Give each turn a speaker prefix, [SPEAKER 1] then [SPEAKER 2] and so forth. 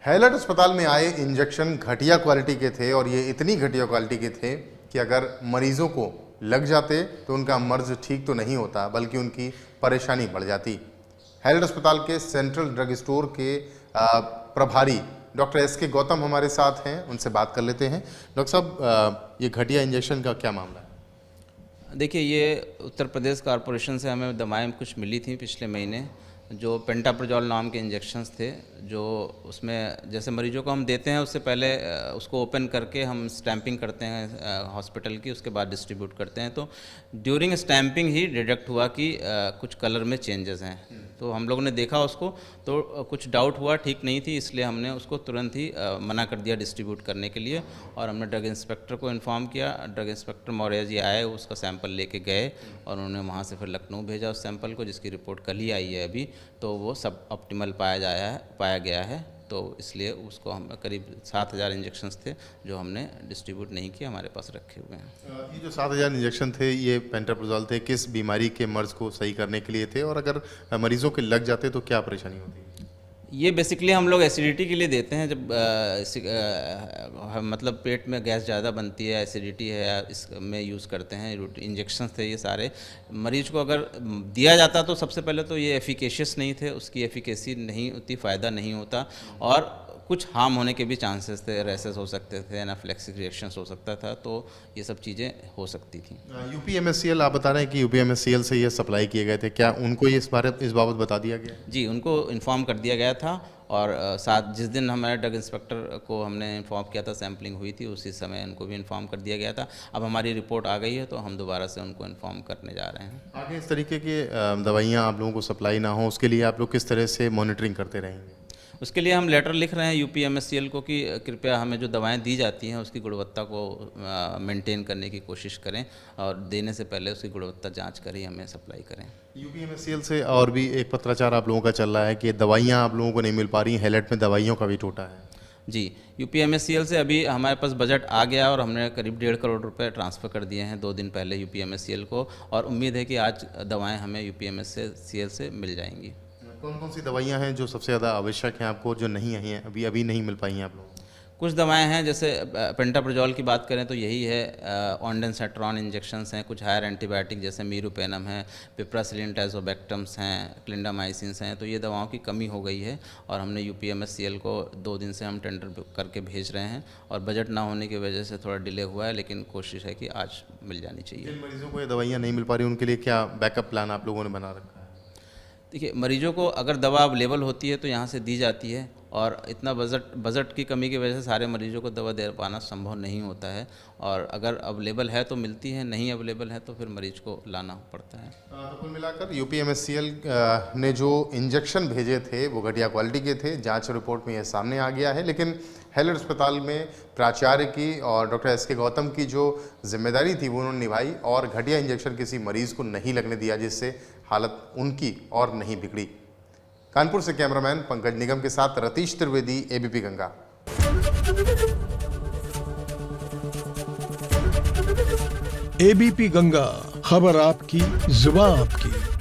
[SPEAKER 1] Hallett अस्पताल में आए इंजेक्शन घटिया क्वालिटी के थे और ये इतनी घटिया क्वालिटी के थे कि अगर मरीजों को लग जाते तो उनका मर्ज ठीक तो नहीं होता बल्कि उनकी परेशानी बढ़ जाती। हैलट अस्पताल के सेंट्रल ड्रग स्टोर के प्रभारी डॉक्टर एस.के. गौतम हमारे साथ हैं, उनसे बात कर लेते हैं। डॉक्टर साहब, ये घटिया इंजेक्शन का क्या मामला है?
[SPEAKER 2] देखिए, ये उत्तर प्रदेश कॉरपोरेशन से हमें दवाएं कुछ मिली थी पिछले महीने, जो पेंटाप्रोजोल नाम के इंजेक्शंस थे, जो उसमें जैसे मरीजों को हम देते हैं उससे पहले उसको ओपन करके हम स्टैंपिंग करते हैं हॉस्पिटल की, उसके बाद डिस्ट्रीब्यूट करते हैं। तो ड्यूरिंग स्टैंपिंग ही डिटेक्ट हुआ कि कुछ कलर में चेंजेस हैं। तो हम लोगों ने देखा उसको, तो कुछ डाउट हुआ, ठीक नहीं थी, इसलिए हमने उसको तुरंत ही मना कर दिया डिस्ट्रीब्यूट करने के लिए। और हमने ड्रग इंस्पेक्टर को इन्फॉर्म किया। ड्रग इंस्पेक्टर मौर्य जी आए, उसका सैंपल लेके गए और उन्होंने वहाँ से फिर लखनऊ भेजा उस सैंपल को, जिसकी रिपोर्ट कल ही आई है अभी। तो वो सब ऑप्टिमल पाया गया है। तो इसलिए उसको हम करीब 7,000 इंजेक्शन्स थे जो हमने डिस्ट्रीब्यूट नहीं किए, हमारे पास रखे हुए हैं।
[SPEAKER 1] ये जो 7,000 इंजेक्शन थे, ये पेंटाप्रोजोल थे, किस बीमारी के मर्ज को सही करने के लिए थे और अगर मरीजों के लग जाते तो क्या परेशानी होती है? ये
[SPEAKER 2] बेसिकली हम लोग एसिडिटी के लिए देते हैं। जब मतलब पेट में गैस ज़्यादा बनती है, एसिडिटी है, इसमें यूज़ करते हैं। इंजेक्शंस थे ये सारे। मरीज को अगर दिया जाता तो सबसे पहले तो ये एफिकेशियस नहीं थे, उसकी एफिकेसी नहीं होती, फ़ायदा नहीं होता और कुछ हार्म होने के भी चांसेस थे। रेसेस हो सकते थे, एनाफिलैक्सिस रिएक्शंस हो सकता था, तो ये सब चीज़ें हो सकती थी।
[SPEAKER 1] यूपीएमएससीएल, आप बता रहे हैं कि यूपीएमएससीएल से ये सप्लाई किए गए थे, क्या उनको इस बाबत बता दिया गया?
[SPEAKER 2] जी, उनको इन्फॉर्म कर दिया गया था और साथ जिस दिन हमारे ड्रग इंस्पेक्टर को हमने इन्फॉर्म किया था, सैम्पलिंग हुई थी, उसी समय उनको भी इन्फॉर्म कर दिया गया था। अब हमारी रिपोर्ट आ गई है तो हम दोबारा से उनको इन्फॉर्म करने जा रहे हैं।
[SPEAKER 1] आगे इस तरीके की दवाइयाँ आप लोगों को सप्लाई ना हो, उसके लिए आप लोग किस तरह से मॉनिटरिंग करते रहेंगे?
[SPEAKER 2] उसके लिए हम लेटर लिख रहे हैं यूपीएमएससीएल को कि कृपया हमें जो दवाएं दी जाती हैं उसकी गुणवत्ता को मेंटेन करने की कोशिश करें और देने से पहले उसकी गुणवत्ता जांच कर ही हमें सप्लाई करें।
[SPEAKER 1] यूपीएमएससीएल से और भी एक पत्राचार आप लोगों का चल रहा है कि दवाइयाँ आप लोगों को नहीं मिल पा रही, हैलट में दवाइयों का भी टोटा है।
[SPEAKER 2] जी, यूपीएमएससीएल से अभी हमारे पास बजट आ गया और हमने करीब 1.5 करोड़ रुपए ट्रांसफ़र कर दिए हैं 2 दिन पहले यूपीएमएससीएल को, और उम्मीद है कि आज दवाएं हमें यूपीएमएससीएल से मिल जाएंगी।
[SPEAKER 1] कौन कौन सी दवाइयाँ हैं जो सबसे ज़्यादा आवश्यक हैं आपको, जो नहीं आई हैं, अभी नहीं मिल पाई हैं आप लोगों को?
[SPEAKER 2] कुछ दवाएं हैं, जैसे पेंटाप्रोजोल की बात करें तो यही है, ऑन्डेंसेट्रॉन इंजेक्शंस हैं, कुछ हायर एंटीबायोटिक जैसे मीरूपेनम है, पिप्रासिलिन टाइजोबैक्टम्स हैं, क्लिंडामाइसिन्स हैं। तो ये दवाओं की कमी हो गई है और हमने यूपीएमएससीएल को 2 दिन से हम टेंडर करके भेज रहे हैं और बजट ना होने की वजह से थोड़ा डिले हुआ है, लेकिन कोशिश है कि आज मिल जानी चाहिए।
[SPEAKER 1] जिन मरीजों को ये दवाइयाँ नहीं मिल पा रही उनके लिए क्या बैकअप प्लान आप लोगों ने बना रखा है?
[SPEAKER 2] देखिए, मरीजों को अगर दवा अवेलेबल होती है तो यहाँ से दी जाती है और इतना बजट की कमी की वजह से सारे मरीजों को दवा दे पाना संभव नहीं होता है, और अगर अवेलेबल है तो मिलती है, नहीं अवेलेबल है तो फिर मरीज को लाना पड़ता है।
[SPEAKER 1] तो कुल मिलाकर यूपीएमएससीएल ने जो इंजेक्शन भेजे थे वो घटिया क्वालिटी के थे, जांच रिपोर्ट में यह सामने आ गया है। लेकिन हैलट अस्पताल में प्राचार्य की और डॉक्टर एस.के. गौतम की जो जिम्मेदारी थी वो उन्होंने निभाई और घटिया इंजेक्शन किसी मरीज को नहीं लगने दिया, जिससे हालत उनकी और नहीं बिगड़ी। कानपुर से कैमरामैन पंकज निगम के साथ रतीश त्रिवेदी, एबीपी गंगा।
[SPEAKER 3] एबीपी गंगा, खबर आपकी, जुबान आपकी।